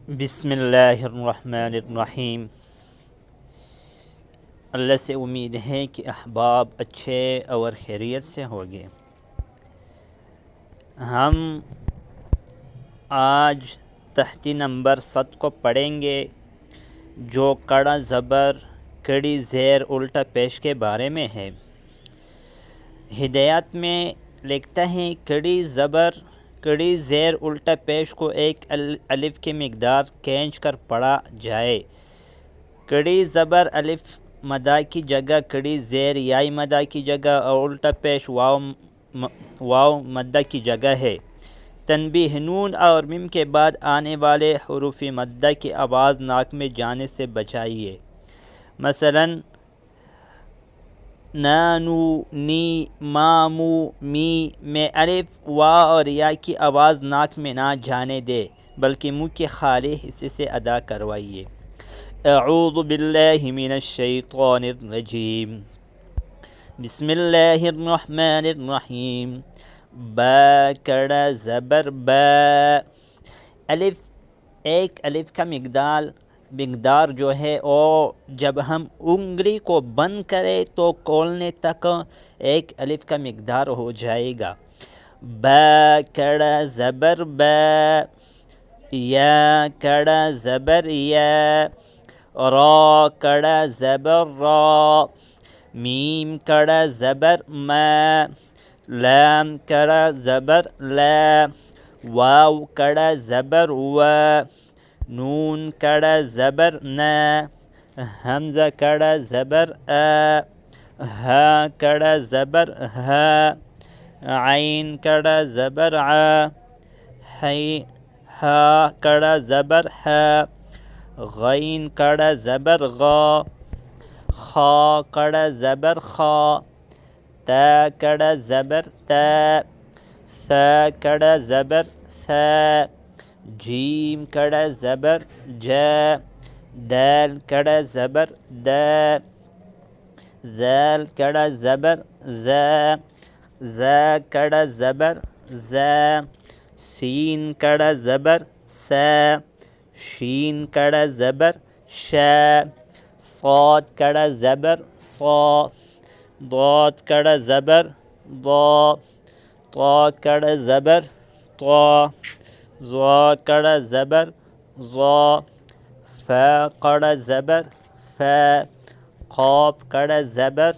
بسم اللہ الرحمن الرحیم۔ اللہ سے امید ہے کہ احباب اچھے اور خیریت سے ہوگے۔ ہم آج تحتی نمبر 7 کو پڑھیں گے جو کڑا زبر کڑی زیر الٹا پیش کے بارے میں ہے۔ ہدایات میں لکھتا ہے کڑی زبر کڑی زیر الٹا پیش کو ایک الف کی مقدار کھینچ کر پڑھا جائے۔ کڑی زبر الف مدہ کی جگہ کڑی زیر یائی مدہ کی جگہ اور الٹا پیش واو مدہ کی جگہ ہے۔ تنبیہ: نون اور میم کے بعد آنے والے حروف مدہ کی آواز ناک میں جانے سے بچائیے۔ مثلاً نانو، نی، مامو، می میں الف، وا اور یا کی آواز ناک میں نہ جانے دے بلکہ منہ کے خالی حصے سے ادا کروائیے۔ اعوذ باللہ من الشیطان الرجیم، بسم اللہ الرحمن الرحیم۔ با کڑا زبر با، الف ایک الف کا مقدار جو ہے اور جب ہم انگلی کو بند کریں تو کھولنے تک ایک الف کا مقدار ہو جائے گا۔ با کڑا زبر با، یا کڑا زبر یا، را کڑا زبر را، میم کڑا زبر ما، لام کڑا زبر لا، واو کڑا زبر وا، نون کڑا زبر نا، حمزہ کڑا زبر آ، ہا کڑا زبر ہا، عین کڑا زبر عا، ہا کڑا زبر ہا، غین کڑا زبر غا، خا کڑا زبر خا، تا کڑا زبر تا، سا کڑا زبر سا، جیم کڑا زبر جا، دال کڑا زبر دا، زال کڑا زبر زا، زا کڑا زبر زا، سین کڑا زبر سا، شین کڑا زبر شا، صاد کڑا زبر صا، ضاد کڑا زبر ضا، طا کڑا زبر طا، ظا کڑا زبر ظا، فا کڑا زبر فا، قاف کڑا زبر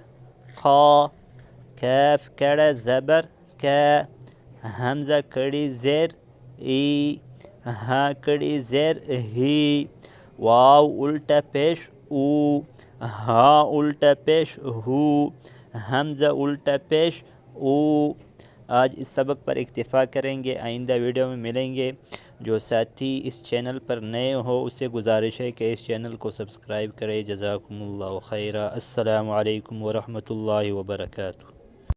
قا، کاف کڑا زبر کا، حمزہ کڑی زیر ای، ہا کڑی زیر ہی، واو الٹا پیش او، ہا الٹا پیش ہو، حمزہ الٹا پیش او۔ آج اس سبق پر اکتفا کریں گے، آئندہ ویڈیو میں ملیں گے۔ جو ساتھی اس چینل پر نئے ہو اس سے گزارش ہے کہ اس چینل کو سبسکرائب کرے۔ جزاکم اللہ خیرہ۔ السلام علیکم ورحمۃ اللہ وبرکاتہ۔